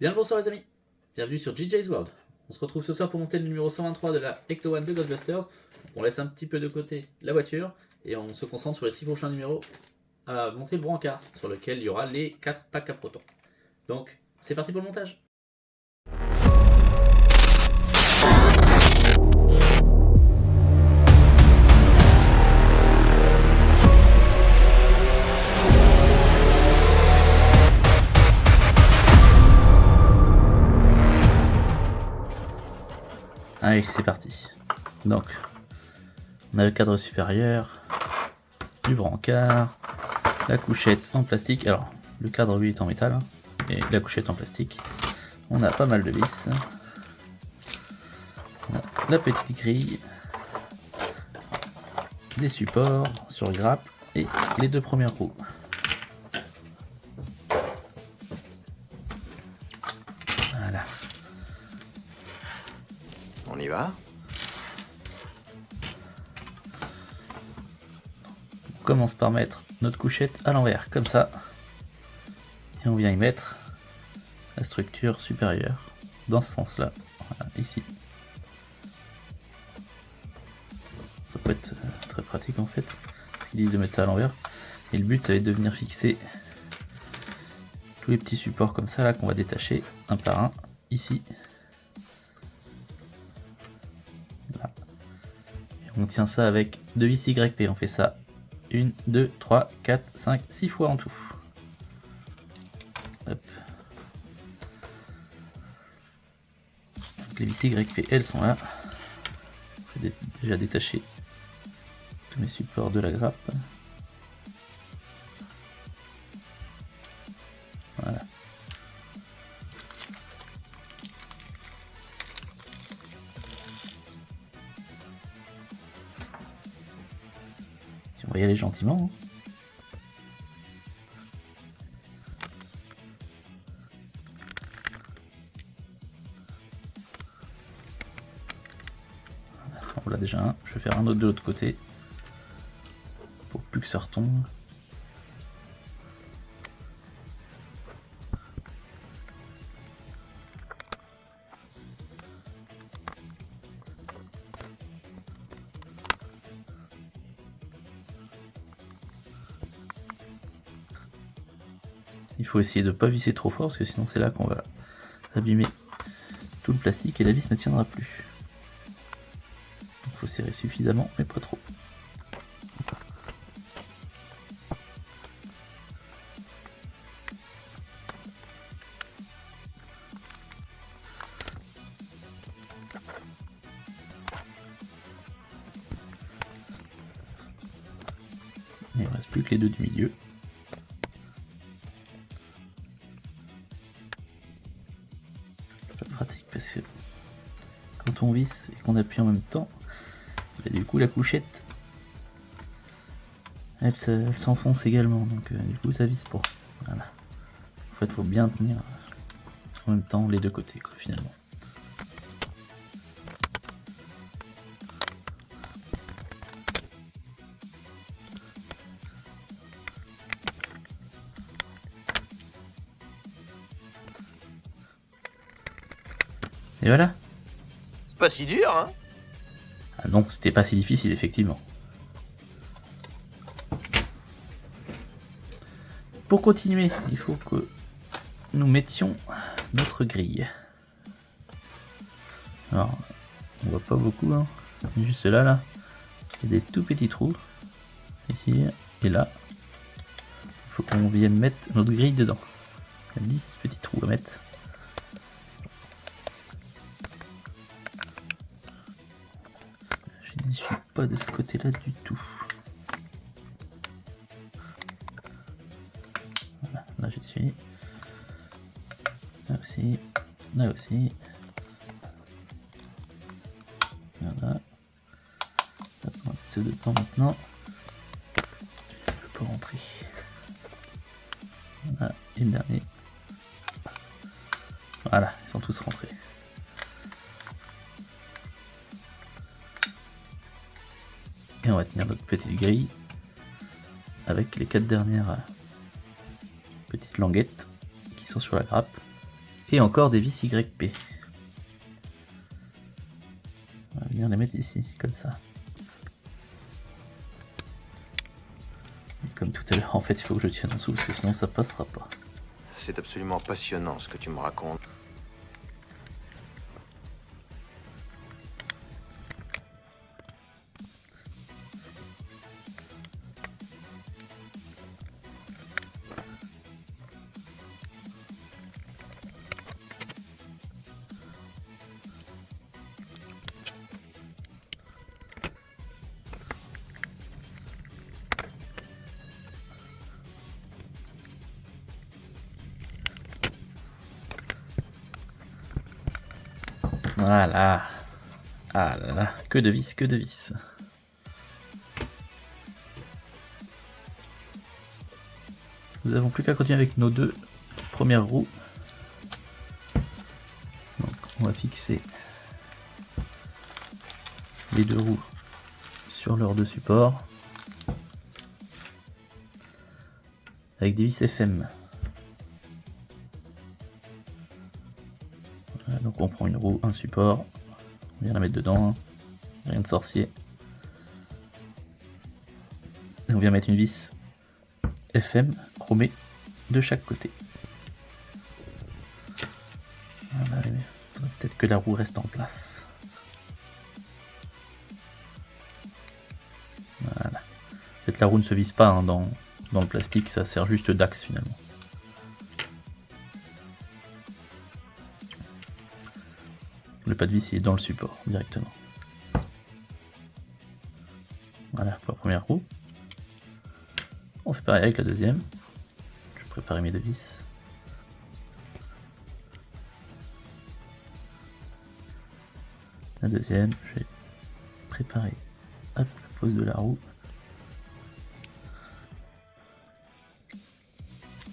Bien le bonsoir les amis, bienvenue sur JJ's World. On se retrouve ce soir pour monter le numéro 123 de la Ecto One de Ghostbusters. On laisse un petit peu de côté la voiture et on se concentre sur les 6 prochains numéros à monter le brancard sur lequel il y aura les 4 packs à protons. Donc c'est parti pour le montage. Allez, c'est parti. Donc, on a le cadre supérieur, du brancard, la couchette en plastique. Alors, le cadre lui est en métal, hein, et la couchette en plastique. On a pas mal de vis. On a la petite grille, des supports sur grappe et les 2 premières roues. Voilà. On y va? On commence par mettre notre couchette à l'envers, comme ça. Et on vient y mettre la structure supérieure, dans ce sens-là. Voilà, ici. Ça peut être très pratique en fait. Il dit de mettre ça à l'envers. Et le but, ça va être de venir fixer tous les petits supports comme ça, là, qu'on va détacher un par un, ici. Là. Et on tient ça avec 2 vis YP. On fait ça 1, 2, 3, 4, 5, 6 fois en tout. Hop. Donc les vis YP, elles sont là. J'ai déjà détaché tous mes supports de la grappe. Voilà. On va y aller gentiment. On l'a déjà un. Je vais faire un autre de l'autre côté. Pour plus que ça retombe. Il faut essayer de ne pas visser trop fort parce que sinon c'est là qu'on va abîmer tout le plastique et la vis ne tiendra plus. Il faut serrer suffisamment mais pas trop. Et il ne reste plus que les 2 du milieu. Pratique parce que quand on visse et qu'on appuie en même temps, bah, du coup la couchette elle s'enfonce également, donc du coup ça visse pas. Voilà. En fait, faut bien tenir en même temps les 2 côtés, quoi, finalement. Et voilà. C'est pas si dur, hein? Ah non, c'était pas si difficile, effectivement. Pour continuer, il faut que nous mettions notre grille. Alors, on voit pas beaucoup, hein. Juste là, il y a des tout petits trous. Ici et là. Il faut qu'on vienne mettre notre grille dedans. Il y a 10 petits trous à mettre. Je n'y suis pas de ce côté-là du tout. Voilà, là j'y suis. Là aussi. Là aussi. Voilà. On va mettre ceux dedans maintenant. Je peux pas rentrer. Voilà, et le dernier. Voilà, ils sont tous rentrés. Et on va tenir notre petite grille avec les 4 dernières petites languettes qui sont sur la grappe. Et encore des vis YP. On va venir les mettre ici, comme ça. Et comme tout à l'heure, en fait, il faut que je tienne en dessous, parce que sinon ça passera pas. C'est absolument passionnant ce que tu me racontes. Voilà. Ah là là, que de vis, que de vis. Nous n'avons plus qu'à continuer avec nos deux premières roues. Donc on va fixer les deux roues sur leurs deux supports avec des vis FM. Voilà, donc on prend une roue, un support, on vient la mettre dedans, rien de sorcier. Et on vient mettre une vis FM chromée de chaque côté. Voilà, peut-être que la roue reste en place. Voilà. En fait, la roue ne se vise pas hein, dans le plastique, ça sert juste d'axe finalement. Le pas de vis il est dans le support directement. Voilà pour la première roue. On fait pareil avec la deuxième. Je vais préparer mes deux vis. La deuxième, je vais préparer hop, la pose de la roue.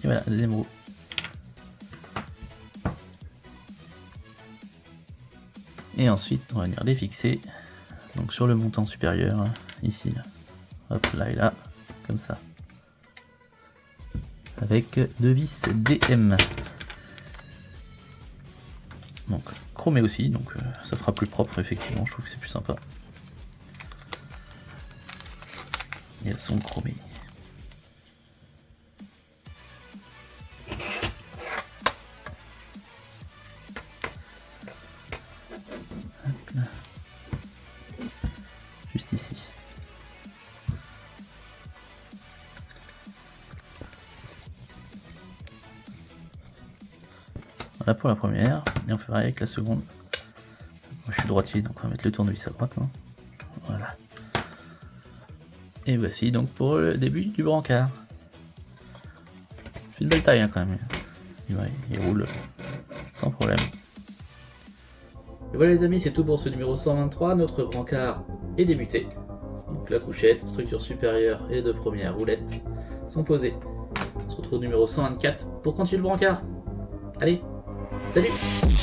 Et voilà, la deuxième roue. Et ensuite, on va venir les fixer donc sur le montant supérieur, ici, là. Hop, là et là, comme ça. Avec deux vis DM. Donc, chromé aussi, donc ça fera plus propre, effectivement, je trouve que c'est plus sympa. Et elles sont chromées. Hop là. Juste ici. Voilà pour la première, et on fait pareil avec la seconde. Moi je suis droitier, donc on va mettre le tournevis à droite. Hein. Voilà. Et voici donc pour le début du brancard. C'est une belle taille hein, quand même. Ouais, il roule sans problème. Et voilà les amis, c'est tout pour ce numéro 123. Notre brancard est débuté. Donc la couchette, structure supérieure et les deux premières roulettes sont posées. On se retrouve au numéro 124 pour continuer le brancard. Allez, salut!